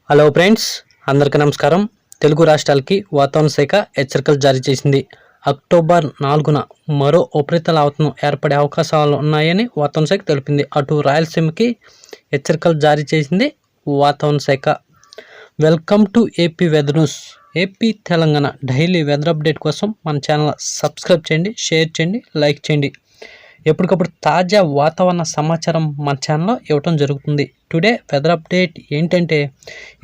Hello friends, అందరికీ నమస్కారం. తెలుగు రాష్ట్రాలకి వాతావరణ శాఖ హెచ్చరికలు జారీ చేసింది. అక్టోబర్ 4న మరో ఉపరితల ఆవర్తనం ఏర్పడే అవకాశాలు ఉన్నాయని వాతావరణ శాఖ తెలిపింది. అటు రాయలసీమకి హెచ్చరికలు జారీ చేసింది వాతావరణ శాఖ. Welcome to AP weather news. AP Telangana daily weather update కోసం మన ఛానల్ సబ్స్క్రైబ్ చేయండి, షేర్ చేయండి, లైక్ చేయండి. ఎప్పటికప్పుడు తాజా వాతావరణ సమాచారం మన ఛానల్లో ఇవ్వటం జరుగుతుంది. టుడే వెదర్ అప్డేట్ ఏంటంటే,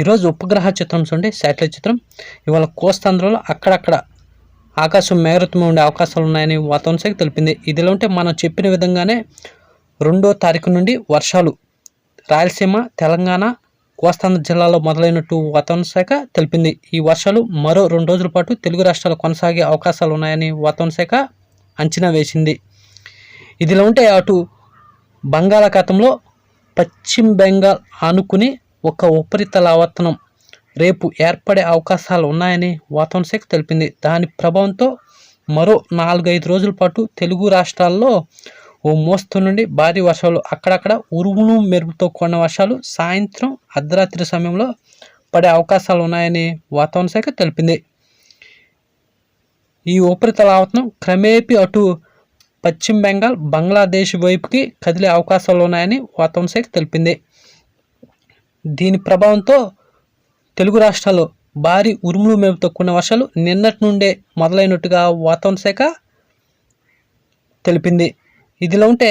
ఈరోజు ఉపగ్రహ చిత్రం చూడండి, శాటిలైట్ చిత్రం. ఇవాళ కోస్తాంధ్రలో అక్కడక్కడ ఆకాశం మేఘావృతమై ఉండే అవకాశాలు ఉన్నాయని వాతావరణ శాఖ తెలిపింది. ఇదిలో ఉంటే మనం చెప్పిన విధంగానే 2వ తారీఖు నుండి వర్షాలు రాయలసీమ, తెలంగాణ, కోస్తాంధ్ర జిల్లాలో మొదలైనట్టు వాతావరణ శాఖ తెలిపింది. ఈ వర్షాలు మరో 2 రోజుల పాటు తెలుగు రాష్ట్రాలు కొనసాగే అవకాశాలు ఉన్నాయని వాతావరణ శాఖ అంచనా వేసింది. ఇదిలో ఉంటే అటు బంగాళాఖాతంలో పశ్చిమ బెంగాల్ ఆనుకుని ఒక ఉపరితల ఆవర్తనం రేపు ఏర్పడే అవకాశాలు ఉన్నాయని వాతావరణ శాఖ తెలిపింది. దాని ప్రభావంతో మరో 4-5 రోజుల పాటు తెలుగు రాష్ట్రాల్లో ఓ మోస్తరు నుండి భారీ వర్షాలు, అక్కడక్కడ ఉరుములు మెరుపుతో కూడిన వర్షాలు సాయంత్రం అర్ధరాత్రి సమయంలో పడే అవకాశాలు ఉన్నాయని వాతావరణ శాఖ తెలిపింది. ఈ ఉపరితల ఆవర్తనం క్రమేపీ అటు పశ్చిమ బెంగాల్, బంగ్లాదేశ్ వైపుకి కదిలే అవకాశాలు ఉన్నాయని వాతావరణ శాఖ తెలిపింది. దీని ప్రభావంతో తెలుగు రాష్ట్రాల్లో భారీ ఉరుములు మెరుపుతో కూడిన వర్షాలు నిన్నటి నుండే మొదలైనట్టుగా వాతావరణ శాఖ తెలిపింది. ఇదిలో ఉంటే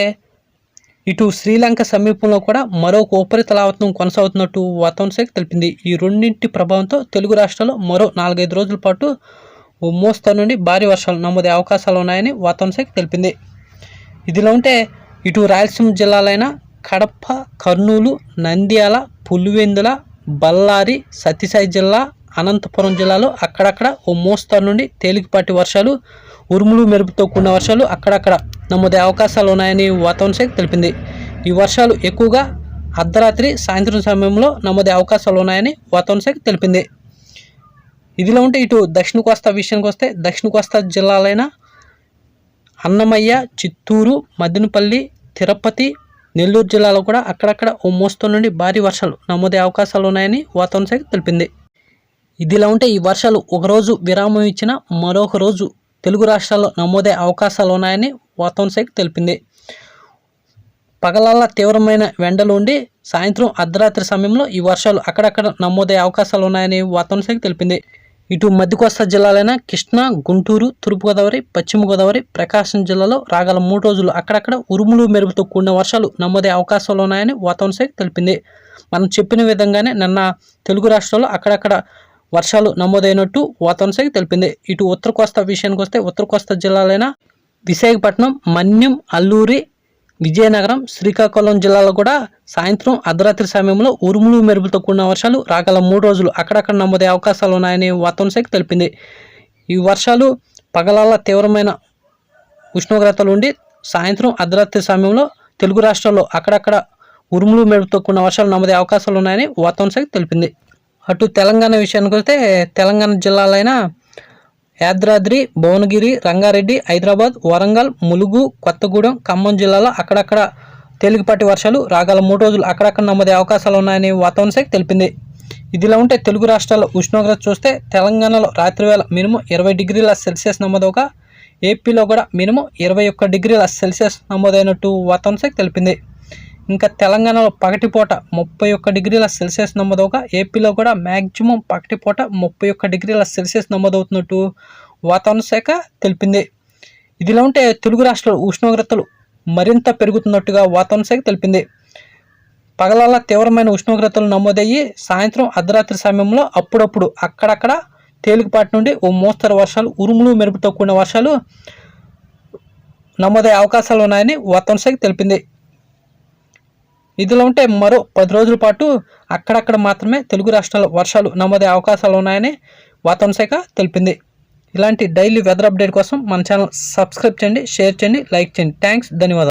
ఇటు శ్రీలంక సమీపంలో కూడా మరొక ఉపరితల ఆవర్తనం కొనసాగుతున్నట్టు వాతావరణ శాఖ తెలిపింది. ఈ రెండింటి ప్రభావంతో తెలుగు రాష్ట్రాల్లో మరో 4-5 రోజుల పాటు ఓ మోస్తరు నుండి భారీ వర్షాలు నమోదే అవకాశాలు ఉన్నాయని వాతావరణ శాఖ తెలిపింది. ఇదిలో ఉంటే ఇటు రాయలసీమ జిల్లాలైన కడప, కర్నూలు, నంద్యాల, పులివెందుల, బళ్ళారి, సత్యసాయి జిల్లా, అనంతపురం జిల్లాలో అక్కడక్కడ ఓ మోస్తరు నుండి తేలికపాటి వర్షాలు, ఉరుములు మెరుపుతో కూడిన వర్షాలు అక్కడక్కడ నమోదే అవకాశాలు ఉన్నాయని వాతావరణ శాఖ తెలిపింది. ఈ వర్షాలు ఎక్కువగా అర్ధరాత్రి, సాయంత్రం సమయంలో నమోదే అవకాశాలు ఉన్నాయని వాతావరణ శాఖ తెలిపింది. ఇదిలో ఉంటే ఇటు దక్షిణ కోస్తా విషయానికి వస్తే, దక్షిణ కోస్తా జిల్లాలైన అన్నమయ్య, చిత్తూరు, మదనపల్లి, తిరుపతి, నెల్లూరు జిల్లాలో కూడా అక్కడక్కడ ఓ మోస్తరు నుండి భారీ వర్షాలు నమోదే అవకాశాలు ఉన్నాయని వాతావరణ శాఖ తెలిపింది. ఇదిలా ఉంటే ఈ వర్షాలు ఒకరోజు విరామం ఇచ్చిన మరొక రోజు తెలుగు రాష్ట్రాల్లో నమోదే అవకాశాలు ఉన్నాయని వాతావరణ శాఖ తెలిపింది. పగలల్లా తీవ్రమైన ఎండలు ఉండి సాయంత్రం అర్ధరాత్రి సమయంలో ఈ వర్షాలు అక్కడక్కడ నమోదే అవకాశాలు ఉన్నాయని వాతావరణ శాఖ తెలిపింది. ఇటు మధ్య కోస్తా జిల్లాలైన కృష్ణా, గుంటూరు, తూర్పుగోదావరి, పశ్చిమ గోదావరి, ప్రకాశం జిల్లాలో రాగల 3 రోజులు అక్కడక్కడ ఉరుములు మెరుపుతో కూడిన వర్షాలు నమోదే అవకాశాలు ఉన్నాయని వాతావరణ శాఖ తెలిపింది. మనం చెప్పిన విధంగానే నిన్న తెలుగు రాష్ట్రాల్లో అక్కడక్కడ వర్షాలు నమోదైనట్టు వాతావరణ శాఖ తెలిపింది. ఇటు ఉత్తర కోస్తా విషయానికి వస్తే, ఉత్తర కోస్తా జిల్లాలైన విశాఖపట్నం, మన్యం, అల్లూరి, విజయనగరం, శ్రీకాకుళం జిల్లాలో కూడా సాయంత్రం అర్ధరాత్రి సమయంలో ఉరుములు మెరుపులతో కూడిన వర్షాలు రాగల 3 రోజులు అక్కడక్కడ నమోదే అవకాశాలు ఉన్నాయని వాతావరణ శాఖ తెలిపింది. ఈ వర్షాలు పగలల్లా తీవ్రమైన ఉష్ణోగ్రతలు ఉండి సాయంత్రం అర్ధరాత్రి సమయంలో తెలుగు రాష్ట్రాల్లో అక్కడక్కడ ఉరుములు మెరుపుతో కూడిన వర్షాలు నమోదే అవకాశాలు ఉన్నాయని వాతావరణ శాఖ తెలిపింది. అటు తెలంగాణ విషయానికి వస్తే, తెలంగాణ జిల్లాలైన యాదాద్రి, భువనగిరి, రంగారెడ్డి, హైదరాబాద్, వరంగల్, ములుగు, కొత్తగూడెం, ఖమ్మం జిల్లాలో అక్కడక్కడ తేలికపాటి వర్షాలు రాగల 3 రోజులు అక్కడక్కడ నమోదే అవకాశాలు ఉన్నాయని వాతావరణ శాఖ తెలిపింది. ఇదిలా ఉంటే తెలుగు రాష్ట్రాల్లో ఉష్ణోగ్రత చూస్తే, తెలంగాణలో రాత్రి వేళ మినిమం 20 డిగ్రీల సెల్సియస్ నమోదవగా, ఏపీలో కూడా మినిమం 21 డిగ్రీల సెల్సియస్ నమోదైనట్టు వాతావరణ శాఖ తెలిపింది. ఇంకా తెలంగాణలో పగటిపూట 31 డిగ్రీల సెల్సియస్ నమోదవగా, ఏపీలో కూడా మ్యాక్సిమం పగటిపూట 31 డిగ్రీల సెల్సియస్ నమోదవుతున్నట్టు వాతావరణ శాఖ తెలిపింది. ఇదిలా ఉంటే తెలుగు రాష్ట్రాల ఉష్ణోగ్రతలు మరింత పెరుగుతున్నట్టుగా వాతావరణ శాఖ తెలిపింది. పగలల్లా తీవ్రమైన ఉష్ణోగ్రతలు నమోదయ్యి సాయంత్రం అర్ధరాత్రి సమయంలో అప్పుడప్పుడు అక్కడక్కడ తేలికపాటి నుండి ఓ మోస్తరు వర్షాలు, ఉరుములు మెరుపుతో కూడిన వర్షాలు నమోదయ్యే అవకాశాలు ఉన్నాయని వాతావరణ శాఖ తెలిపింది. ఇదిలో ఉంటే మరో 10 రోజుల పాటు అక్కడక్కడ మాత్రమే తెలుగు రాష్ట్రాల వర్షాలు నమోదే అవకాశాలు ఉన్నాయని వాతావరణ శాఖ తెలిపింది. ఇలాంటి డైలీ వెదర్ అప్డేట్ కోసం మన ఛానల్ సబ్స్క్రైబ్ చేయండి, షేర్ చేయండి, లైక్ చేయండి. థ్యాంక్స్, ధన్యవాదాలు.